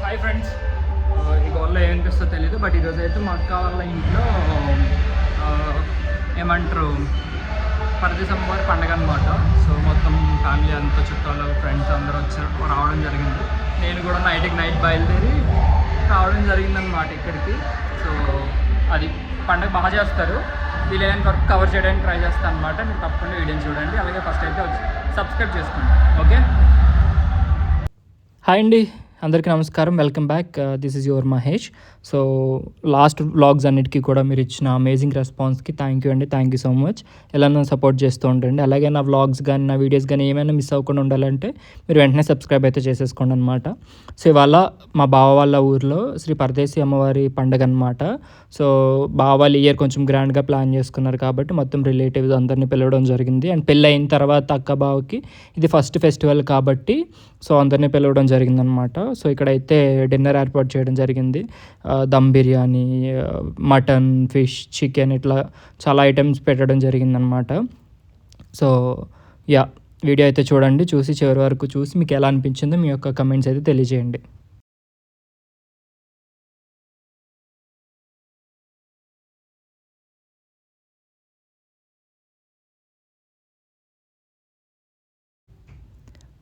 Hi friends, ఈ గోల్లో ఏం అనిపిస్తుందో తెలీదు. బట్ ఈరోజు అయితే మా అక్క వాళ్ళ ఇంట్లో ఏమంటారు పరదేశంవారి పండగ అనమాట. సో మొత్తం ఫ్యామిలీ అంతా చుట్టాలు ఫ్రెండ్స్ అందరూ రావడం జరిగింది. నేను కూడా నైట్ బయలుదేరి రావడం జరిగిందనమాట ఇక్కడికి. సో అది పండగ బాగా చేస్తారు. వీలైనంత వరకు కవర్ చేయడానికి ట్రై చేస్తాను అనమాట. మీరు తప్పకుండా వీడియోని చూడండి. అలాగే ఫస్ట్ అయితే సబ్స్క్రైబ్ చేసుకోండి. ఓకే, హాయ్ అండి, అందరికీ నమస్కారం. Welcome back. This is your Mahesh. So last vlogs అన్నిటికీ కూడా మీరు ఇచ్చిన అమేజింగ్ రెస్పాన్స్కి థ్యాంక్ యూ అండి. Thank you so much. ఎలా నన్ను సపోర్ట్ చేస్తూ ఉండండి. అలాగే నా వ్లాగ్స్ కానీ నా వీడియోస్ కానీ ఏమైనా మిస్ అవ్వకుండా ఉండాలంటే మీరు వెంటనే సబ్స్క్రైబ్ అయితే చేసేసుకోండి అనమాట. సో ఇవాళ మా బావ వాళ్ళ ఊరిలో శ్రీ పరదేశి అమ్మవారి పండుగ అనమాట. సో బావ వాళ్ళు ఇయర్ కొంచెం గ్రాండ్గా ప్లాన్ చేసుకున్నారు కాబట్టి మొత్తం రిలేటివ్స్ అందరినీ పిలవడం జరిగింది. అండ్ పెళ్ళి అయిన తర్వాత అక్క బావకి ఇది ఫస్ట్ ఫెస్టివల్ కాబట్టి సో అందరినీ పిలవడం జరిగిందనమాట. సో ఇక్కడైతే డిన్నర్ ఏర్పాటు చేయడం జరిగింది. Dum biryani, mutton, fish, chicken ఇట్లా చాలా ఐటమ్స్ పెట్టడం జరిగిందనమాట. సో యా, వీడియో అయితే చూడండి. చూసి చివరి వరకు చూసి మీకు ఎలా అనిపించిందో మీ యొక్క కమెంట్స్ అయితే తెలియజేయండి.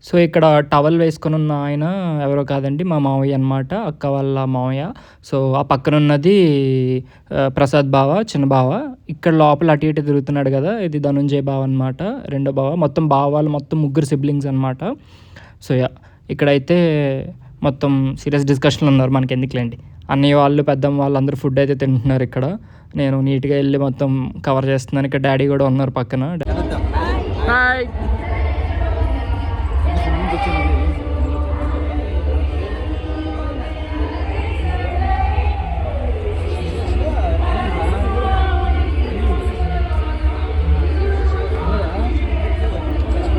సో ఇక్కడ టవల్ వేసుకొని ఉన్న ఆయన ఎవరో కాదండి, మా మావయ్య అనమాట, అక్క వాళ్ళ మావయ్య. సో ఆ పక్కన ఉన్నది ప్రసాద్ బావ, చిన్న బావ. ఇక్కడ లోపల అటు ఇటు తిరుగుతున్నాడు కదా, ఇది ధనుంజయ్ బావ అనమాట, రెండో బావ. మొత్తం బావ వాళ్ళు మొత్తం ముగ్గురు సిబ్లింగ్స్ అనమాట. సో యా, ఇక్కడైతే మొత్తం సీరియస్ డిస్కషన్లు ఉన్నారు. మనకి ఎందుకులేండి, అన్నయ్య వాళ్ళు పెద్దమ్మ వాళ్ళు అందరూ ఫుడ్ అయితే తింటున్నారు. ఇక్కడ నేను నీట్గా వెళ్ళి మొత్తం కవర్ చేస్తున్నాను. ఇక్కడ డాడీ కూడా ఉన్నారు పక్కన. హాయ్,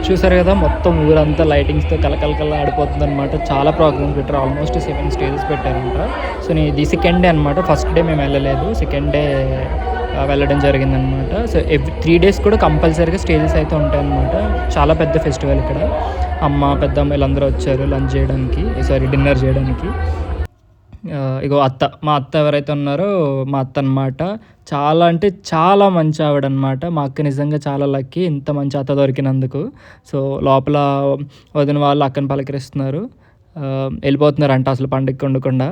చూసారు కదా, మొత్తం ఊరంతా లైటింగ్స్తో కలకల ఆడిపోతుంది అనమాట. చాలా ప్రోగ్రామ్స్ పెట్టారు. ఆల్మోస్ట్ 7 స్టేజెస్ పెట్టారంట. సో ఇది సెకండ్ డే అనమాట. ఫస్ట్ డే మేము వెళ్ళలేదు, సెకండ్ డే వెళ్ళడం జరిగిందనమాట. సో 3 days కూడా కంపల్సరీగా స్టేజెస్ అయితే ఉంటాయన్నమాట. చాలా పెద్ద ఫెస్టివల్ ఇక్కడ. అమ్మ పెద్దమ్మ వీళ్ళందరూ వచ్చారు లంచ్ చేయడానికి, డిన్నర్ చేయడానికి. ఇగో అత్త, మా అత్త ఎవరైతే ఉన్నారో మా అత్త అనమాట. చాలా అంటే చాలా మంచి ఆవిడ అనమాట. మా అక్క నిజంగా చాలా లక్కీ ఇంత మంచి అత్త దొరికినందుకు. సో లోపల వదిన వాళ్ళు అక్కని పలకరిస్తున్నారు. వెళ్ళిపోతున్నారంట అసలు పండుగకి ఉండకుండా.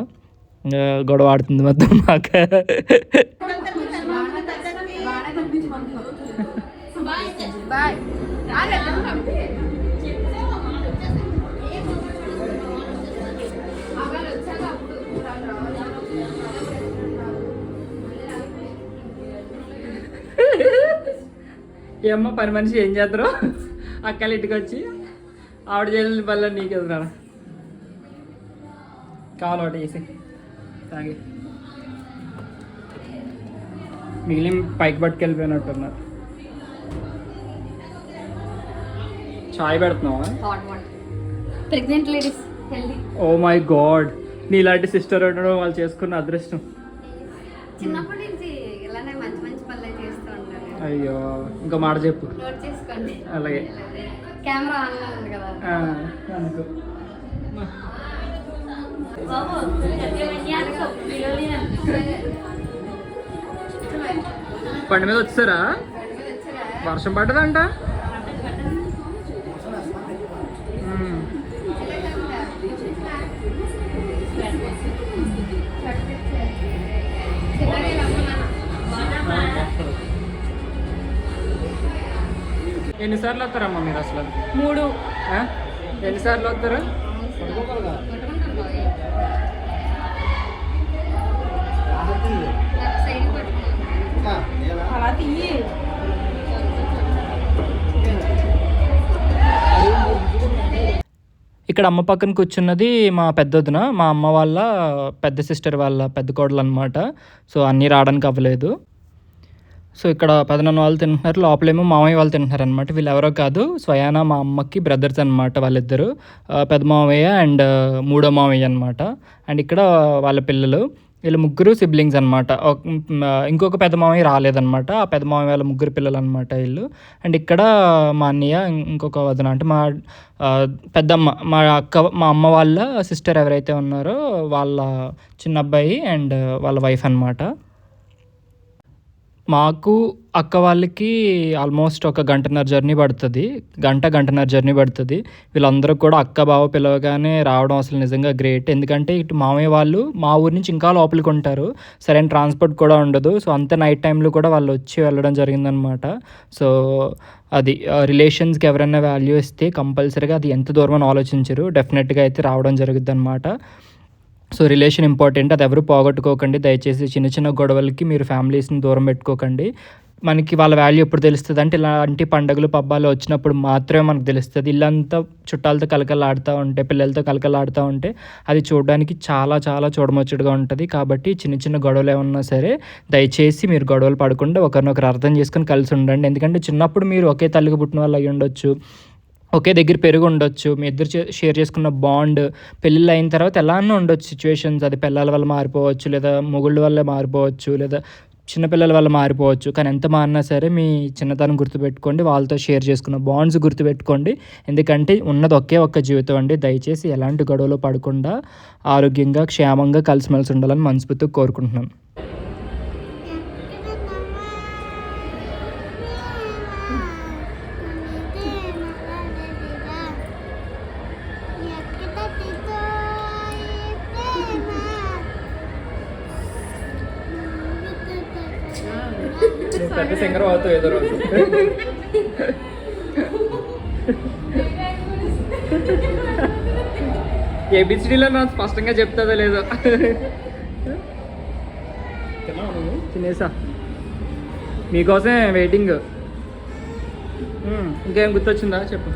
గొడవ ఆడుతుంది మొత్తం మా అక్క. ఈ అమ్మ పని మనిషి ఏం చేద్దరు, అక్కలు ఇంటికి వచ్చి ఆవిడ చేయాలని పల్ల నీకు ఎదురా కావాలి ఒకటి వేసి తాగి మిగిలిన పైకి పట్టుకెళ్ళిపోయినట్టున్నారు. చాయ్ పెడుతున్నావా? Pregnant ladies healthy. Oh my god, నీలాంటి సిస్టర్ ఉండడం వాళ్ళు చేసుకున్న అదృష్టం. చిన్నప్పటి నుంచి ఇలానే మంచి మంచి పనులు చేస్తూ ఉంటాను. అయ్యో, ఇంకో మాట చెప్పు. నోట్ చేసుకోండి. అలాగే. కెమెరా ఆన్లో ఉంది కదా. అనుకో. బండి మీద వచ్చారా? వర్షం పడ్డదంట. ఎన్నిసార్లు వస్తారమ్మా మీరు అసలు? 3. ఎన్నిసార్లు వస్తారు? ఇక్కడ అమ్మ పక్కన కూర్చున్నది మా పెద్దొదిన, మా అమ్మ వాళ్ళ పెద్ద సిస్టర్ వాళ్ళ పెద్ద కోడలు అనమాట. సో అన్నీ రావడానికి అవ్వలేదు. సో ఇక్కడ పెదనాన్న వాళ్ళు తింటున్నారు, లోపలేమో మామయ్య వాళ్ళు తింటున్నారు అనమాట. వీళ్ళు ఎవరో కాదు, స్వయానా మా అమ్మకి బ్రదర్స్ అనమాట వాళ్ళిద్దరు. పెద్ద మామయ్య అండ్ మూడో మామయ్య అనమాట. అండ్ ఇక్కడ వాళ్ళ పిల్లలు. వీళ్ళు ముగ్గురు సిబ్లింగ్స్ అనమాట. ఇంకొక పెద్ద మామయ్య రాలేదనమాట. ఆ పెద్ద మామయ్య వాళ్ళ ముగ్గురు పిల్లలనమాట వీళ్ళు. అండ్ ఇక్కడ మా అన్నయ్య, ఇంకొక వదిన అంటే మా పెద్దమ్మ, మా అమ్మ వాళ్ళ సిస్టర్ ఎవరైతే ఉన్నారో వాళ్ళ చిన్న అబ్బాయి అండ్ వాళ్ళ వైఫ్ అనమాట. మాకు అక్క వాళ్ళకి ఆల్మోస్ట్ ఒక గంటన్నర జర్నీ పడుతుంది. గంటన్నర జర్నీ పడుతుంది. వీళ్ళందరూ కూడా అక్క బావ పిలవగానే రావడం అసలు నిజంగా గ్రేట్. ఎందుకంటే ఇటు మామయ్య వాళ్ళు మా ఊరి నుంచి ఇంకా లోపలికి ఉంటారు. సరైన ట్రాన్స్పోర్ట్ కూడా ఉండదు. సో అంతే నైట్ టైంలో కూడా వాళ్ళు వచ్చి వెళ్ళడం జరిగిందనమాట. సో అది రిలేషన్స్కి ఎవరైనా వాల్యూ ఇస్తే కంపల్సరీగా అది ఎంత దూరం అని ఆలోచించరు, డెఫినెట్గా అయితే రావడం జరుగుద్ది అనమాట. సో రిలేషన్ ఇంపార్టెంట్, అది ఎవరు పోగొట్టుకోకండి దయచేసి. చిన్న చిన్న గొడవలకి మీరు ఫ్యామిలీస్ని దూరం పెట్టుకోకండి. మనకి వాళ్ళ వాల్యూ ఎప్పుడు తెలుస్తుంది అంటే ఇలాంటి పండుగలు పబ్బాలు వచ్చినప్పుడు మాత్రమే మనకు తెలుస్తుంది. ఇల్లంతా చుట్టాలతో కలకలాడుతూ ఉంటే, పిల్లలతో కలకలాడుతూ ఉంటే అది చూడడానికి చాలా చాలా చూడముచ్చటగా ఉంటుంది. కాబట్టి చిన్న చిన్న గొడవలు ఏమన్నా సరే దయచేసి మీరు గొడవలు పడకుండా ఒకరినొకరు అర్థం చేసుకొని కలిసి ఉండండి. ఎందుకంటే చిన్నప్పుడు మీరు ఒకే తల్లికి పుట్టిన వాళ్ళు అయ్యి ఉండొచ్చు, ఒకే దగ్గర పెరుగు ఉండొచ్చు, మీ ఇద్దరు షేర్ చేసుకున్న బాండ్ పెళ్ళిళ్ళు అయిన తర్వాత ఎలానో ఉండొచ్చు సిచ్యువేషన్స్. అది పిల్లల వల్ల మారిపోవచ్చు, లేదా మొగుళ్ళ వల్ల మారిపోవచ్చు, లేదా చిన్నపిల్లల వల్ల మారిపోవచ్చు. కానీ ఎంత మారినా సరే మీ చిన్నతనం గుర్తుపెట్టుకోండి, వాళ్ళతో షేర్ చేసుకున్న బాండ్స్ గుర్తుపెట్టుకోండి. ఎందుకంటే ఉన్నది ఒకే ఒక్క జీవితం అండి. దయచేసి ఎలాంటి గొడవలు పడకుండా ఆరోగ్యంగా క్షేమంగా కలిసిమెలిసి ఉండాలని మనస్ఫూర్తిగా కోరుకుంటున్నాను. పెద్ద సింగర్ అవుతావు ఏదో రోజు. ఏబిసిడీలో నాకు స్పష్టంగా చెప్తుందో లేదో. తినేసా, మీకోసమే వెయిటింగ్. ఇంకేం గుర్తొచ్చిందా చెప్పు.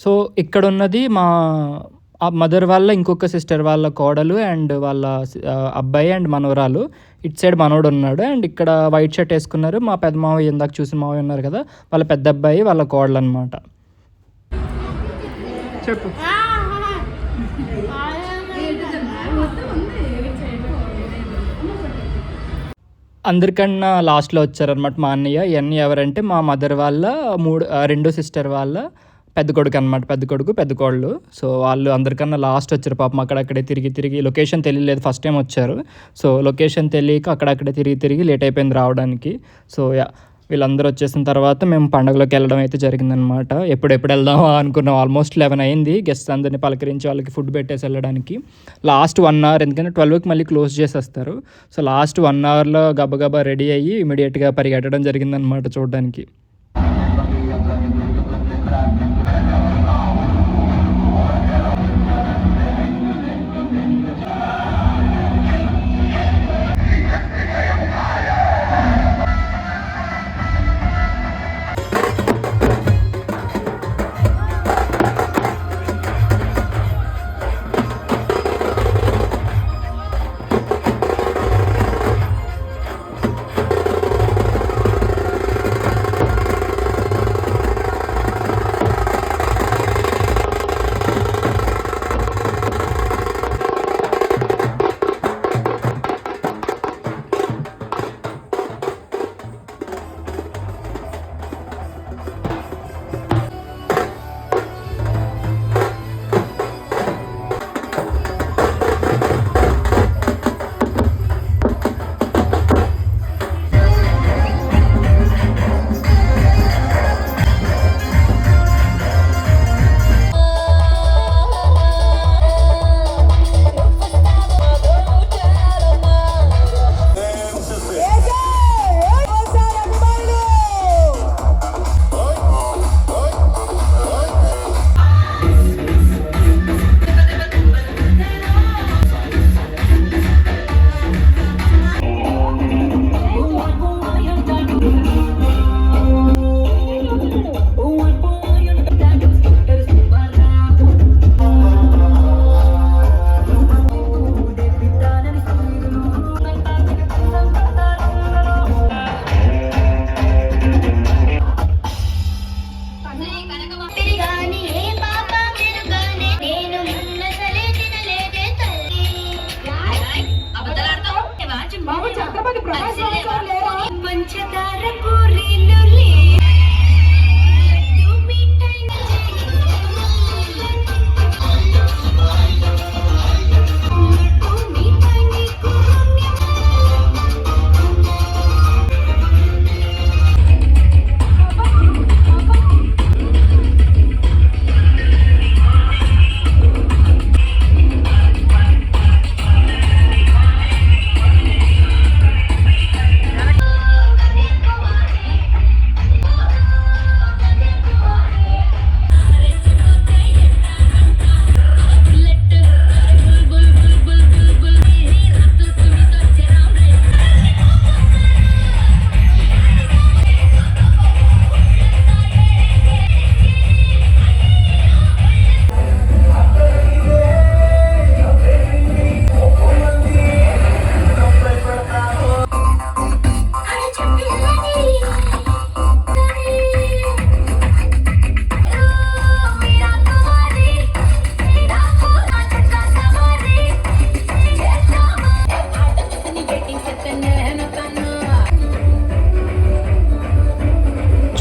సో ఇక్కడ ఉన్నది మా మదర్ వాళ్ళ ఇంకొక సిస్టర్ వాళ్ళ కోడలు అండ్ వాళ్ళ అబ్బాయి అండ్ మనవరాలు. ఇటు సైడ్ మనోడు ఉన్నాడు. అండ్ ఇక్కడ వైట్ షర్ట్ వేసుకున్నారు మా పెద్ద మావయ్య, ఇందాక చూసిన మావయ్య ఉన్నారు కదా, వాళ్ళ పెద్ద అబ్బాయి వాళ్ళ కోడలు అనమాట. చెప్పు. అందరికన్నా లాస్ట్లో వచ్చారనమాట మా అన్నయ్య. ఇవన్నీ ఎవరంటే మా మదర్ వాళ్ళ రెండో సిస్టర్ వాళ్ళ పెద్ద కొడుకు అనమాట, పెద్ద కొడుకు పెద్ద కోళ్ళు. సో వాళ్ళు అందరికన్నా లాస్ట్ వచ్చారు పాపం. అక్కడక్కడే తిరిగి లొకేషన్ తెలియలేదు, ఫస్ట్ టైం వచ్చారు. సో లొకేషన్ తెలియక అక్కడక్కడే తిరిగి లేట్ అయిపోయింది రావడానికి. సో వీళ్ళందరూ వచ్చేసిన తర్వాత మేము పండుగలోకి వెళ్ళడం అయితే జరిగిందనమాట. ఎప్పుడు వెళ్దామా అనుకున్నాం. ఆల్మోస్ట్ 11 అయింది. గెస్ట్స్ అందరినీ పలకరించి వాళ్ళకి ఫుడ్ పెట్టేసి వెళ్ళడానికి. లాస్ట్ 1 అవర్, ఎందుకంటే 12కి మళ్ళీ క్లోజ్ చేసేస్తారు. సో లాస్ట్ 1 అవర్లో గబగబా రెడీ అయ్యి ఇమీడియట్గా పరిగెట్టడం జరిగిందనమాట చూడడానికి.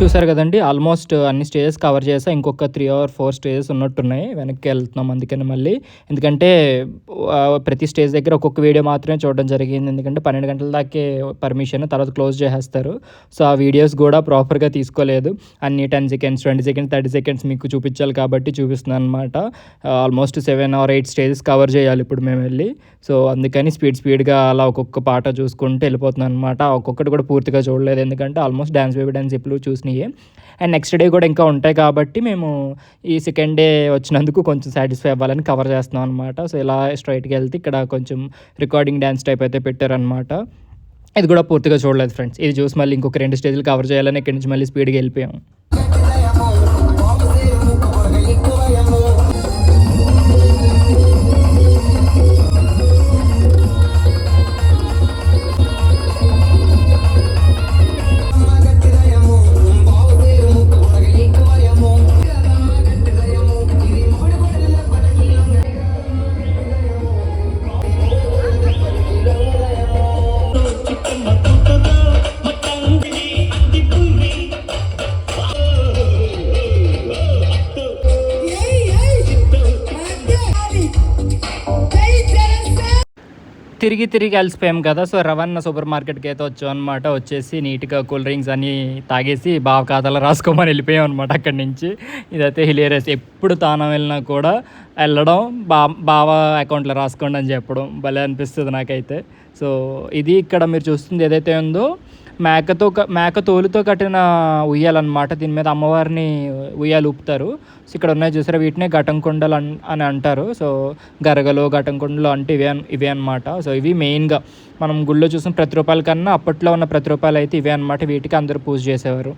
చూసారు కదండి, ఆల్మోస్ట్ అన్ని స్టేజెస్ కవర్ చేసా. ఇంకొక 3 or 4 స్టేజెస్ ఉన్నట్టున్నాయి. వెనక్కి వెళ్తున్నాం అందుకని మళ్ళీ. ఎందుకంటే ప్రతి స్టేజ్ దగ్గర ఒక్కొక్క వీడియో మాత్రమే చూడడం జరిగింది. ఎందుకంటే 12 గంటల దాకే పర్మిషన్, తర్వాత క్లోజ్ చేసేస్తారు. సో ఆ వీడియోస్ కూడా ప్రాపర్గా తీసుకోలేదు. అన్ని 10 seconds, 20 seconds, 30 seconds మీకు చూపించాలి కాబట్టి చూపిస్తున్నాను అనమాట. ఆల్మోస్ట్ 7 or 8 స్టేజెస్ కవర్ చేయాలి ఇప్పుడు మేము వెళ్ళి. సో అందుకని స్పీడ్గా అలా ఒక్కొక్క పాట చూసుకుంటూ వెళ్ళిపోతున్నాను అనమాట. ఒక్కొక్కటి కూడా పూర్తిగా చూడలేదు, ఎందుకంటే ఆల్మోస్ట్ డాన్స్ బేబీ డాన్స్ ఇప్పుడు చూసినాయి. అండ్ నెక్స్ట్ డే కూడా ఇంకా ఉంటాయి కాబట్టి మేము ఈ సెకండ్ డే వచ్చినందుకు కొంచెం సాటిస్ఫై అవ్వాలని కవర్ చేస్తున్నాం అనమాట. సో ఇలా స్ట్రైట్గా వెళ్తే ఇక్కడ కొంచెం రికార్డింగ్ డ్యాన్స్ టైప్ అయితే పెట్టారనమాట. ఇది కూడా పూర్తిగా చూడలేదు ఫ్రెండ్స్. ఇది చూసి మళ్ళీ ఇంకొక 2 స్టేజ్లు కవర్ చేయాలని ఇక్కడి నుంచి మళ్ళీ స్పీడ్గా వెళ్ళిపోయాం. తిరిగి అలసిపోయాం కదా. సో రవణ సూపర్ మార్కెట్కి అయితే వచ్చాం అనమాట. వచ్చేసి నీట్గా కూల్ డ్రింక్స్ అన్నీ తాగేసి బావ ఖాతాలో రాసుకోమని వెళ్ళిపోయాం అనమాట అక్కడి నుంచి. ఇదైతే హిలేరియస్. ఎప్పుడు తానం వెళ్ళినా కూడా వెళ్ళడం, బావ అకౌంట్లో రాసుకోండి అని చెప్పడం భలే అనిపిస్తుంది నాకైతే. సో ఇది ఇక్కడ మీరు చూస్తుంది ఏదైతే ఉందో మేక తోలుతో కట్టిన ఉయ్యాలన్నమాట. దీని మీద అమ్మవారిని ఉయ్యాలు ఊపుతారు. సో ఇక్కడ ఉన్నాయి చూసారా, వీటినే ఘటంకొండలు అని అంటారు. సో గరగలు ఘటంకొండలు అంటే ఇవే అనమాట. సో ఇవి మెయిన్గా మనం గుళ్ళో చూసిన ప్రతిరూపాయల కన్నా అప్పట్లో ఉన్న ప్రతిరూపాయలు అయితే ఇవే అనమాట. వీటికి అందరూ పూజ చేసేవారు.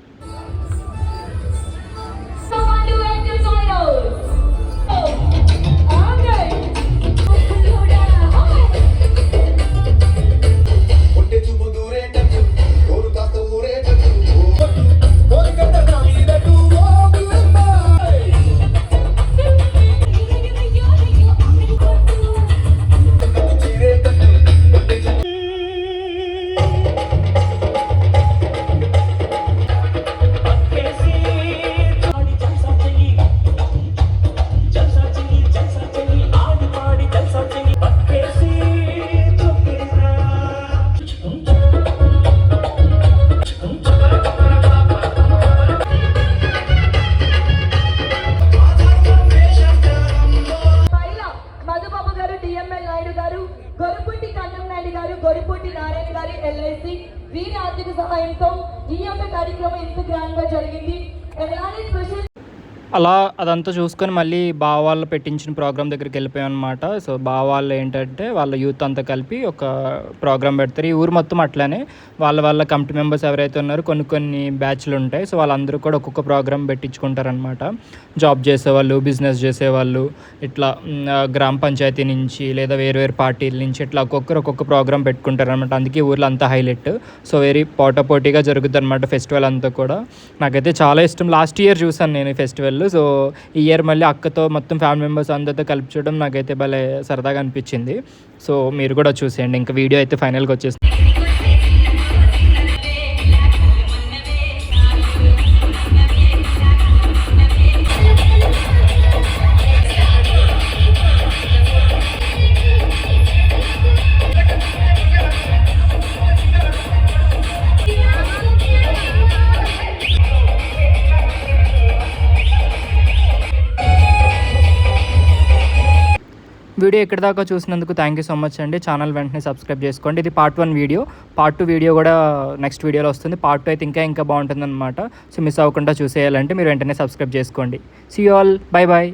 గొరిపూటి నారాయణ గారి LIC వీరి ఆర్థిక సహాయంతో ఈ యొక్క కార్యక్రమం ఇంత గ్రాండ్ గా జరిగింది. ఎలాంటి స్పెషల్ అలా అదంతా చూసుకొని మళ్ళీ బావాళ్ళు పెట్టించిన ప్రోగ్రామ్ దగ్గరికి వెళ్ళిపోయాం అనమాట. సో బావాళ్ళు ఏంటంటే వాళ్ళ యూత్ అంతా కలిపి ఒక ప్రోగ్రామ్ పెడతారు. ఈ ఊరు మొత్తం అట్లానే వాళ్ళ కమిటీ మెంబర్స్ ఎవరైతే ఉన్నారో కొన్ని బ్యాచ్లు ఉంటాయి. సో వాళ్ళందరూ కూడా ఒక్కొక్క ప్రోగ్రామ్ పెట్టించుకుంటారనమాట. జాబ్ చేసేవాళ్ళు, బిజినెస్ చేసేవాళ్ళు, ఇట్లా గ్రామ పంచాయతీ నుంచి లేదా వేరు పార్టీల నుంచి ఇట్లా ఒక్కొక్క ప్రోగ్రామ్ పెట్టుకుంటారనమాట. అందుకే ఊర్లో అంతా హైలైట్. సో వెరీ పోటాపోటీగా జరుగుతుంది అనమాట ఫెస్టివల్ అంతా కూడా. నాకైతే చాలా ఇష్టం. లాస్ట్ ఇయర్ చూసాను నేను ఈ ఫెస్టివల్. సో ఈ ఇయర్ మళ్ళీ అక్కతో మొత్తం ఫ్యామిలీ మెంబర్స్ అందరితో కలిపి చూడడం నాకైతే భలే సరదాగా అనిపించింది. సో మీరు కూడా చూసేయండి. ఇంకా వీడియో అయితే ఫైనల్గా వచ్చేసి వీడియో ఇక్కడ దాకా చూసినందుకు థ్యాంక్ యూ సో మచ్ అండి. ఛానల్ వెంటనే సబ్స్క్రైబ్ చేసుకోండి. ఇది పార్ట్ 1 వీడియో. పార్ట్ 2 వీడియో కూడా నెక్స్ట్ వీడియోలో వస్తుంది. పార్ట్ 2 అయితే ఇంకా బాగుంటుంది అనమాట. సో మిస్ అవ్వకుండా చూసేయాలంటే మీరు వెంటనే సబ్స్క్రైబ్ చేసుకోండి. See you all, bye bye.